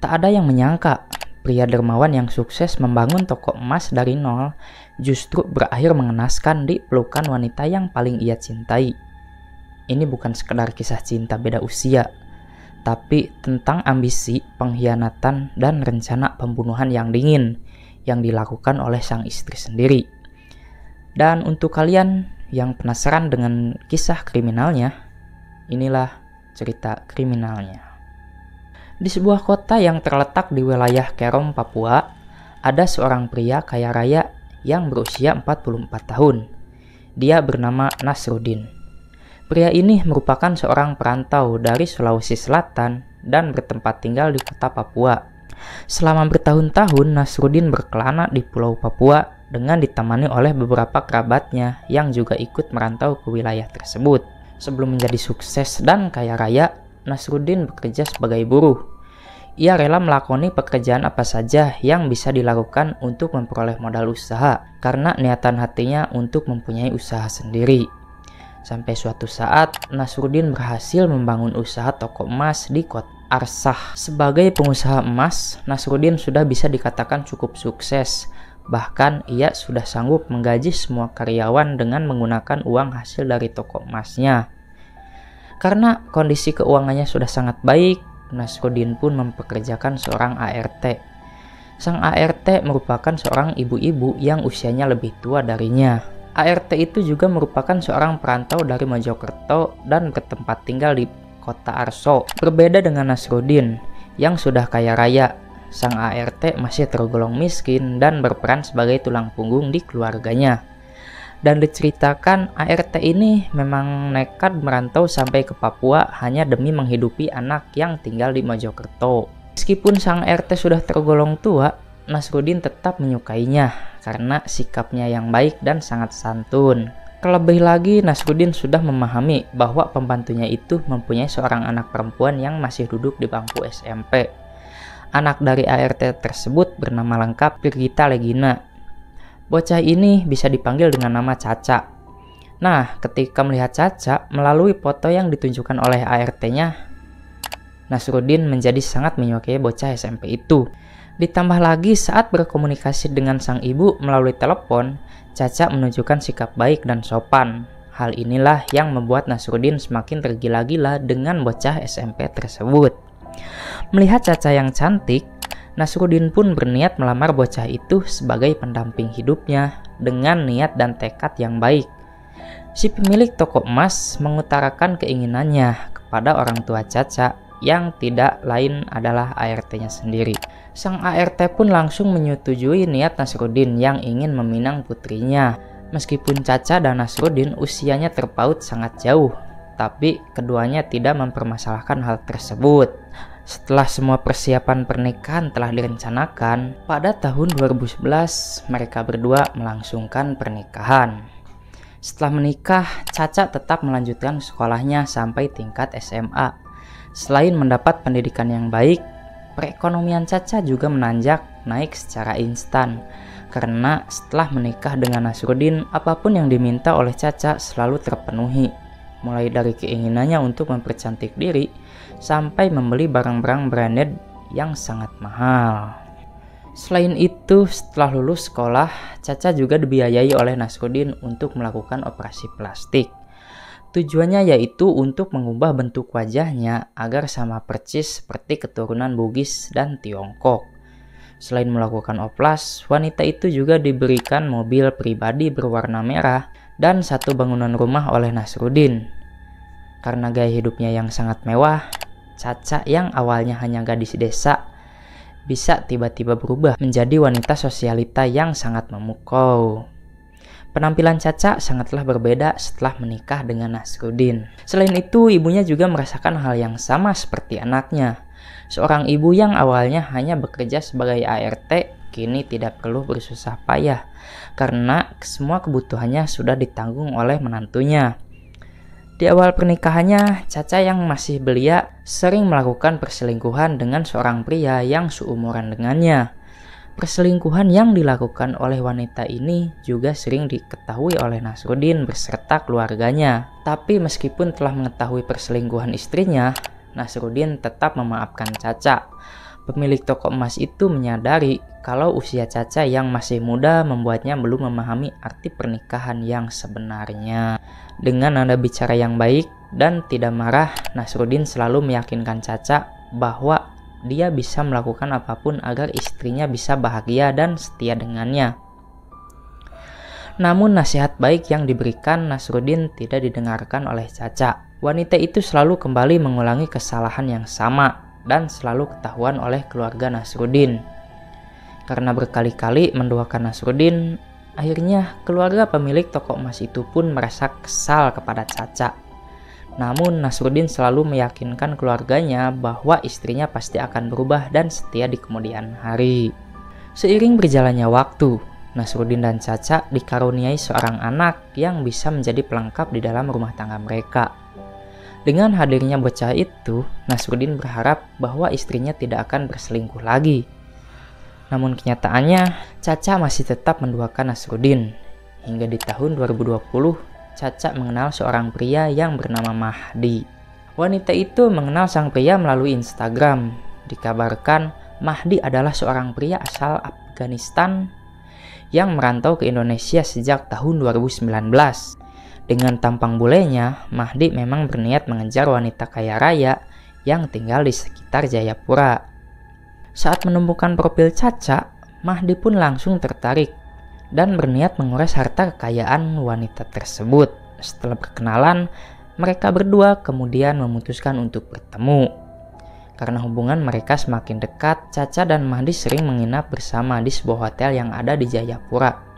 Tak ada yang menyangka, pria dermawan yang sukses membangun toko emas dari nol justru berakhir mengenaskan di pelukan wanita yang paling ia cintai. Ini bukan sekedar kisah cinta beda usia, tapi tentang ambisi, pengkhianatan, dan rencana pembunuhan yang dingin yang dilakukan oleh sang istri sendiri. Dan untuk kalian yang penasaran dengan kisah kriminalnya, inilah cerita kriminalnya. Di sebuah kota yang terletak di wilayah Kerom, Papua, ada seorang pria kaya raya yang berusia 44 tahun. Dia bernama Nasruddin. Pria ini merupakan seorang perantau dari Sulawesi Selatan dan bertempat tinggal di kota Papua. Selama bertahun-tahun, Nasruddin berkelana di Pulau Papua dengan ditemani oleh beberapa kerabatnya yang juga ikut merantau ke wilayah tersebut. Sebelum menjadi sukses dan kaya raya, Nasruddin bekerja sebagai buruh. Ia rela melakoni pekerjaan apa saja yang bisa dilakukan untuk memperoleh modal usaha, karena niatan hatinya untuk mempunyai usaha sendiri. Sampai suatu saat, Nasruddin berhasil membangun usaha toko emas di kota Arsah. Sebagai pengusaha emas, Nasruddin sudah bisa dikatakan cukup sukses. Bahkan ia sudah sanggup menggaji semua karyawan dengan menggunakan uang hasil dari toko emasnya. Karena kondisi keuangannya sudah sangat baik, Nasruddin pun mempekerjakan seorang ART. Sang ART merupakan seorang ibu-ibu yang usianya lebih tua darinya. ART itu juga merupakan seorang perantau dari Mojokerto dan bertempat tinggal di kota Arso. Berbeda dengan Nasruddin yang sudah kaya raya, sang ART masih tergolong miskin dan berperan sebagai tulang punggung di keluarganya. Dan diceritakan ART ini memang nekat merantau sampai ke Papua hanya demi menghidupi anak yang tinggal di Mojokerto. Meskipun sang ART sudah tergolong tua, Nasruddin tetap menyukainya karena sikapnya yang baik dan sangat santun. Terlebih lagi, Nasruddin sudah memahami bahwa pembantunya itu mempunyai seorang anak perempuan yang masih duduk di bangku SMP. Anak dari ART tersebut bernama lengkap Pirgita Legina. Bocah ini bisa dipanggil dengan nama Caca. Nah, ketika melihat Caca melalui foto yang ditunjukkan oleh ART-nya, Nasruddin menjadi sangat menyukai bocah SMP itu. Ditambah lagi saat berkomunikasi dengan sang ibu melalui telepon, Caca menunjukkan sikap baik dan sopan. Hal inilah yang membuat Nasruddin semakin tergila-gila dengan bocah SMP tersebut. Melihat Caca yang cantik, Nasruddin pun berniat melamar bocah itu sebagai pendamping hidupnya dengan niat dan tekad yang baik. Si pemilik toko emas mengutarakan keinginannya kepada orang tua Caca yang tidak lain adalah ART-nya sendiri. Sang ART pun langsung menyetujui niat Nasruddin yang ingin meminang putrinya. Meskipun Caca dan Nasruddin usianya terpaut sangat jauh, tapi keduanya tidak mempermasalahkan hal tersebut. Setelah semua persiapan pernikahan telah direncanakan, pada tahun 2011 mereka berdua melangsungkan pernikahan. Setelah menikah, Caca tetap melanjutkan sekolahnya sampai tingkat SMA. Selain mendapat pendidikan yang baik, perekonomian Caca juga menanjak naik secara instan. Karena setelah menikah dengan Nasruddin, apapun yang diminta oleh Caca selalu terpenuhi. Mulai dari keinginannya untuk mempercantik diri, sampai membeli barang-barang branded yang sangat mahal. Selain itu, setelah lulus sekolah, Caca juga dibiayai oleh Nasruddin untuk melakukan operasi plastik. Tujuannya yaitu untuk mengubah bentuk wajahnya agar sama persis seperti keturunan Bugis dan Tiongkok. Selain melakukan oplas, wanita itu juga diberikan mobil pribadi berwarna merah dan satu bangunan rumah oleh Nasruddin. Karena gaya hidupnya yang sangat mewah, Caca yang awalnya hanya gadis desa bisa tiba-tiba berubah menjadi wanita sosialita yang sangat memukau. Penampilan Caca sangatlah berbeda setelah menikah dengan Nasruddin. Selain itu, ibunya juga merasakan hal yang sama seperti anaknya. Seorang ibu yang awalnya hanya bekerja sebagai ART, kini tidak perlu bersusah payah karena semua kebutuhannya sudah ditanggung oleh menantunya. Di awal pernikahannya, Caca yang masih belia sering melakukan perselingkuhan dengan seorang pria yang seumuran dengannya. Perselingkuhan yang dilakukan oleh wanita ini juga sering diketahui oleh Nasruddin beserta keluarganya. Tapi meskipun telah mengetahui perselingkuhan istrinya, Nasruddin tetap memaafkan Caca. Pemilik toko emas itu menyadari kalau usia Caca yang masih muda membuatnya belum memahami arti pernikahan yang sebenarnya. Dengan nada bicara yang baik dan tidak marah, Nasruddin selalu meyakinkan Caca bahwa dia bisa melakukan apapun agar istrinya bisa bahagia dan setia dengannya. Namun nasihat baik yang diberikan Nasruddin tidak didengarkan oleh Caca. Wanita itu selalu kembali mengulangi kesalahan yang sama dan selalu ketahuan oleh keluarga Nasruddin. Karena berkali-kali mendoakan Nasruddin, akhirnya keluarga pemilik toko emas itu pun merasa kesal kepada Caca. Namun Nasruddin selalu meyakinkan keluarganya bahwa istrinya pasti akan berubah dan setia di kemudian hari. Seiring berjalannya waktu, Nasruddin dan Caca dikaruniai seorang anak yang bisa menjadi pelengkap di dalam rumah tangga mereka. Dengan hadirnya bocah itu, Nasruddin berharap bahwa istrinya tidak akan berselingkuh lagi. Namun kenyataannya, Caca masih tetap menduakan Nasruddin. Hingga di tahun 2020, Caca mengenal seorang pria yang bernama Mahdi. Wanita itu mengenal sang pria melalui Instagram. Dikabarkan, Mahdi adalah seorang pria asal Afghanistan yang merantau ke Indonesia sejak tahun 2019. Dengan tampang bulenya, Mahdi memang berniat mengejar wanita kaya raya yang tinggal di sekitar Jayapura. Saat menemukan profil Caca, Mahdi pun langsung tertarik dan berniat menguras harta kekayaan wanita tersebut. Setelah berkenalan, mereka berdua kemudian memutuskan untuk bertemu. Karena hubungan mereka semakin dekat, Caca dan Mahdi sering menginap bersama di sebuah hotel yang ada di Jayapura.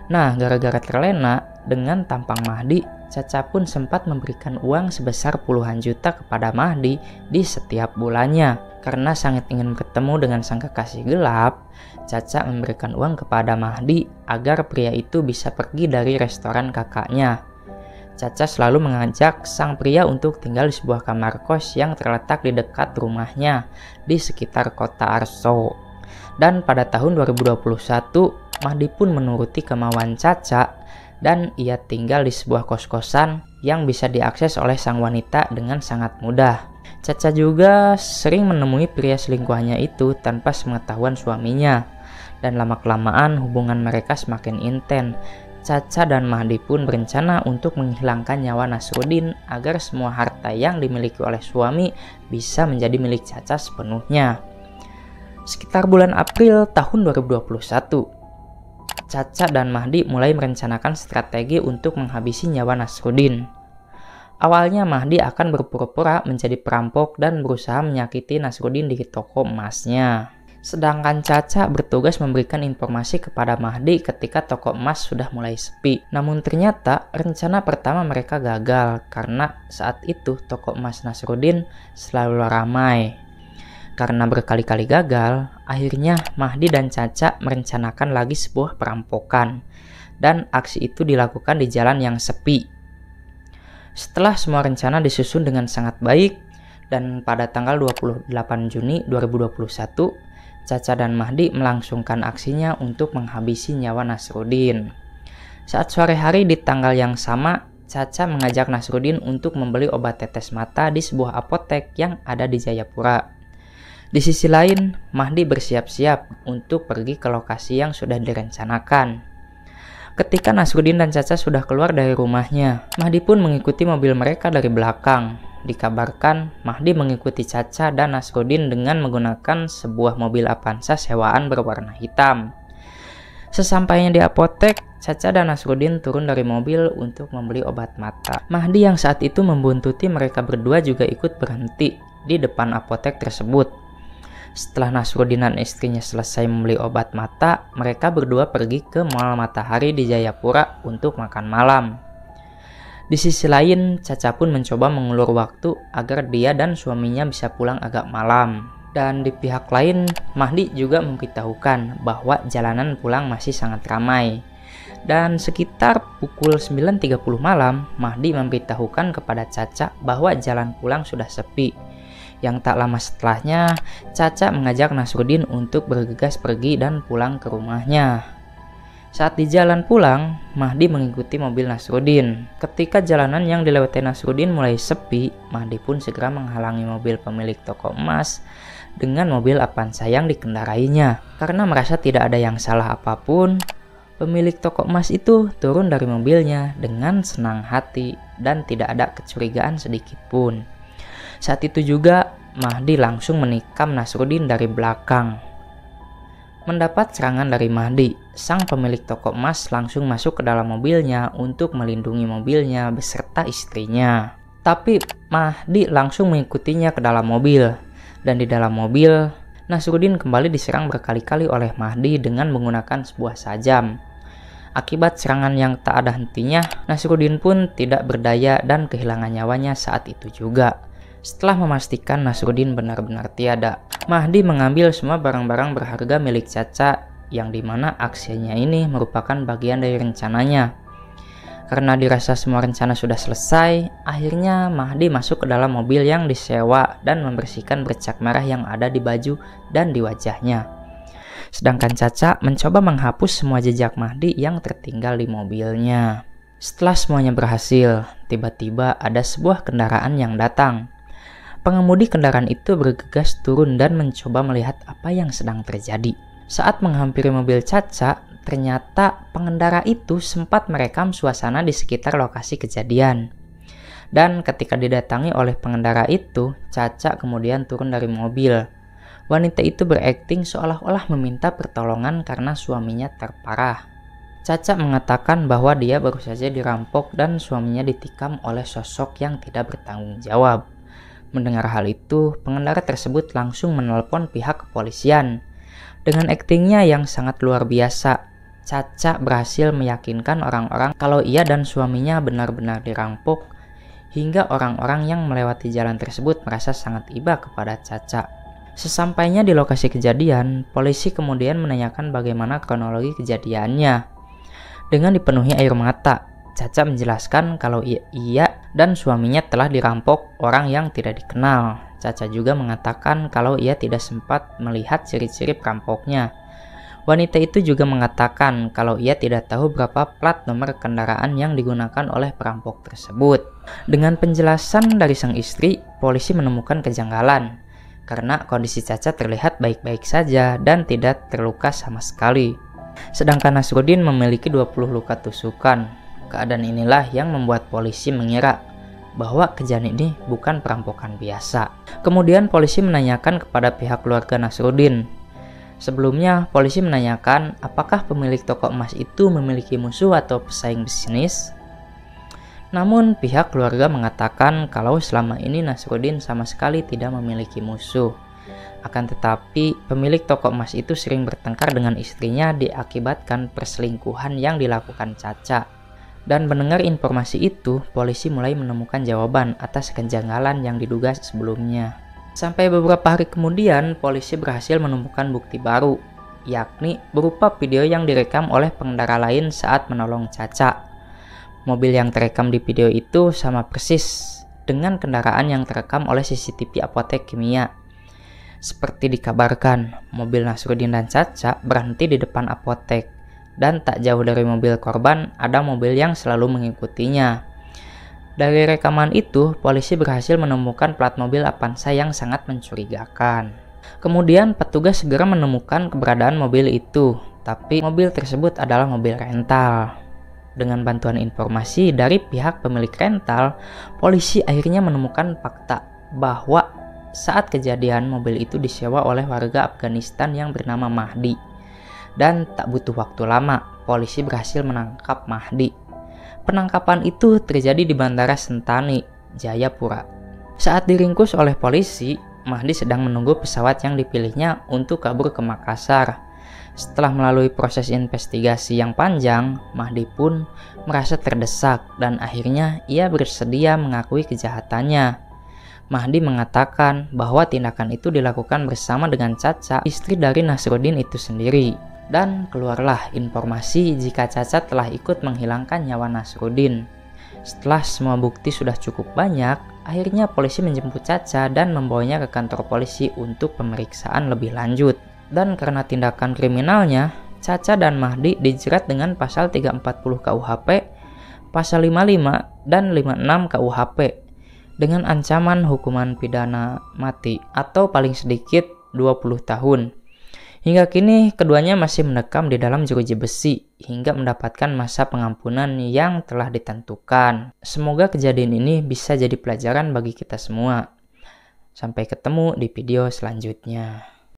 Nah, gara-gara terlena dengan tampang Mahdi, Caca pun sempat memberikan uang sebesar puluhan juta kepada Mahdi di setiap bulannya. Karena sangat ingin bertemu dengan sang kekasih gelap, Caca memberikan uang kepada Mahdi agar pria itu bisa pergi dari restoran kakaknya. Caca selalu mengajak sang pria untuk tinggal di sebuah kamar kos yang terletak di dekat rumahnya di sekitar kota Arso. Dan pada tahun 2021, Mahdi pun menuruti kemauan Caca dan ia tinggal di sebuah kos-kosan yang bisa diakses oleh sang wanita dengan sangat mudah. Caca juga sering menemui pria selingkuhannya itu tanpa sepengetahuan suaminya, dan lama-kelamaan hubungan mereka semakin intens. Caca dan Mahdi pun berencana untuk menghilangkan nyawa Nasruddin agar semua harta yang dimiliki oleh suami bisa menjadi milik Caca sepenuhnya. Sekitar bulan April tahun 2021, Caca dan Mahdi mulai merencanakan strategi untuk menghabisi nyawa Nasruddin. Awalnya Mahdi akan berpura-pura menjadi perampok dan berusaha menyakiti Nasruddin di toko emasnya. Sedangkan Caca bertugas memberikan informasi kepada Mahdi ketika toko emas sudah mulai sepi. Namun ternyata rencana pertama mereka gagal karena saat itu toko emas Nasruddin selalu ramai. Karena berkali-kali gagal, akhirnya Mahdi dan Caca merencanakan lagi sebuah perampokan, dan aksi itu dilakukan di jalan yang sepi. Setelah semua rencana disusun dengan sangat baik, dan pada tanggal 28 Juni 2021, Caca dan Mahdi melangsungkan aksinya untuk menghabisi nyawa Nasruddin. Saat sore hari di tanggal yang sama, Caca mengajak Nasruddin untuk membeli obat tetes mata di sebuah apotek yang ada di Jayapura. Di sisi lain, Mahdi bersiap-siap untuk pergi ke lokasi yang sudah direncanakan. Ketika Nasruddin dan Caca sudah keluar dari rumahnya, Mahdi pun mengikuti mobil mereka dari belakang. Dikabarkan, Mahdi mengikuti Caca dan Nasruddin dengan menggunakan sebuah mobil Avanza sewaan berwarna hitam. Sesampainya di apotek, Caca dan Nasruddin turun dari mobil untuk membeli obat mata. Mahdi yang saat itu membuntuti mereka berdua juga ikut berhenti di depan apotek tersebut. Setelah Nasruddin dan istrinya selesai membeli obat mata, mereka berdua pergi ke Mall Matahari di Jayapura untuk makan malam. Di sisi lain, Caca pun mencoba mengulur waktu agar dia dan suaminya bisa pulang agak malam. Dan di pihak lain, Mahdi juga memberitahukan bahwa jalanan pulang masih sangat ramai. Dan sekitar pukul 9.30 malam, Mahdi memberitahukan kepada Caca bahwa jalan pulang sudah sepi. Yang tak lama setelahnya, Caca mengajak Nasruddin untuk bergegas pergi dan pulang ke rumahnya. Saat di jalan pulang, Mahdi mengikuti mobil Nasruddin. Ketika jalanan yang dilewati Nasruddin mulai sepi, Mahdi pun segera menghalangi mobil pemilik toko emas dengan mobil Avanza yang dikendarainya. Karena merasa tidak ada yang salah apapun, pemilik toko emas itu turun dari mobilnya dengan senang hati dan tidak ada kecurigaan sedikit pun. Saat itu juga, Mahdi langsung menikam Nasruddin dari belakang. Mendapat serangan dari Mahdi, sang pemilik toko emas langsung masuk ke dalam mobilnya untuk melindungi mobilnya beserta istrinya. Tapi Mahdi langsung mengikutinya ke dalam mobil, dan di dalam mobil, Nasruddin kembali diserang berkali-kali oleh Mahdi dengan menggunakan sebuah sajam. Akibat serangan yang tak ada hentinya, Nasruddin pun tidak berdaya dan kehilangan nyawanya saat itu juga. Setelah memastikan Nasruddin benar-benar tiada, Mahdi mengambil semua barang-barang berharga milik Caca yang dimana aksinya ini merupakan bagian dari rencananya. Karena dirasa semua rencana sudah selesai, akhirnya Mahdi masuk ke dalam mobil yang disewa dan membersihkan bercak merah yang ada di baju dan di wajahnya. Sedangkan Caca mencoba menghapus semua jejak Mahdi yang tertinggal di mobilnya. Setelah semuanya berhasil, tiba-tiba ada sebuah kendaraan yang datang. Pengemudi kendaraan itu bergegas turun dan mencoba melihat apa yang sedang terjadi. Saat menghampiri mobil Caca, ternyata pengendara itu sempat merekam suasana di sekitar lokasi kejadian. Dan ketika didatangi oleh pengendara itu, Caca kemudian turun dari mobil. Wanita itu berakting seolah-olah meminta pertolongan karena suaminya terparah. Caca mengatakan bahwa dia baru saja dirampok dan suaminya ditikam oleh sosok yang tidak bertanggung jawab. Mendengar hal itu, pengendara tersebut langsung menelpon pihak kepolisian. Dengan aktingnya yang sangat luar biasa, Caca berhasil meyakinkan orang-orang kalau ia dan suaminya benar-benar dirampok, hingga orang-orang yang melewati jalan tersebut merasa sangat iba kepada Caca. Sesampainya di lokasi kejadian, polisi kemudian menanyakan bagaimana kronologi kejadiannya. Dengan dipenuhi air mata, Caca menjelaskan kalau ia dan suaminya telah dirampok orang yang tidak dikenal. Caca juga mengatakan kalau ia tidak sempat melihat ciri-ciri perampoknya. Wanita itu juga mengatakan kalau ia tidak tahu berapa plat nomor kendaraan yang digunakan oleh perampok tersebut. Dengan penjelasan dari sang istri, polisi menemukan kejanggalan karena kondisi Caca terlihat baik-baik saja dan tidak terluka sama sekali. Sedangkan Nasruddin memiliki 20 luka tusukan. Keadaan inilah yang membuat polisi mengira bahwa kejadian ini bukan perampokan biasa. Kemudian polisi menanyakan kepada pihak keluarga Nasruddin. Sebelumnya, polisi menanyakan apakah pemilik toko emas itu memiliki musuh atau pesaing bisnis. Namun pihak keluarga mengatakan kalau selama ini Nasruddin sama sekali tidak memiliki musuh. Akan tetapi, pemilik toko emas itu sering bertengkar dengan istrinya diakibatkan perselingkuhan yang dilakukan Caca. Dan mendengar informasi itu, polisi mulai menemukan jawaban atas kejanggalan yang diduga sebelumnya. Sampai beberapa hari kemudian, polisi berhasil menemukan bukti baru, yakni berupa video yang direkam oleh pengendara lain saat menolong Caca. Mobil yang terekam di video itu sama persis dengan kendaraan yang terekam oleh CCTV apotek kimia. Seperti dikabarkan, mobil Nasruddin dan Caca berhenti di depan apotek. Dan tak jauh dari mobil korban ada mobil yang selalu mengikutinya. Dari rekaman itu, polisi berhasil menemukan plat mobil Avanza yang sangat mencurigakan. Kemudian petugas segera menemukan keberadaan mobil itu, tapi mobil tersebut adalah mobil rental. Dengan bantuan informasi dari pihak pemilik rental, polisi akhirnya menemukan fakta bahwa saat kejadian mobil itu disewa oleh warga Afghanistan yang bernama Mahdi. Dan tak butuh waktu lama, polisi berhasil menangkap Mahdi. Penangkapan itu terjadi di Bandara Sentani, Jayapura. Saat diringkus oleh polisi, Mahdi sedang menunggu pesawat yang dipilihnya untuk kabur ke Makassar. Setelah melalui proses investigasi yang panjang, Mahdi pun merasa terdesak dan akhirnya ia bersedia mengakui kejahatannya. Mahdi mengatakan bahwa tindakan itu dilakukan bersama dengan Caca, istri dari Nasruddin itu sendiri. Dan keluarlah informasi jika Caca telah ikut menghilangkan nyawa Nasruddin. Setelah semua bukti sudah cukup banyak, akhirnya polisi menjemput Caca dan membawanya ke kantor polisi untuk pemeriksaan lebih lanjut. Dan karena tindakan kriminalnya, Caca dan Mahdi dijerat dengan pasal 340 KUHP, pasal 55 dan 56 KUHP dengan ancaman hukuman pidana mati atau paling sedikit 20 tahun. Hingga kini keduanya masih mendekam di dalam jeruji besi hingga mendapatkan masa pengampunan yang telah ditentukan. Semoga kejadian ini bisa jadi pelajaran bagi kita semua. Sampai ketemu di video selanjutnya.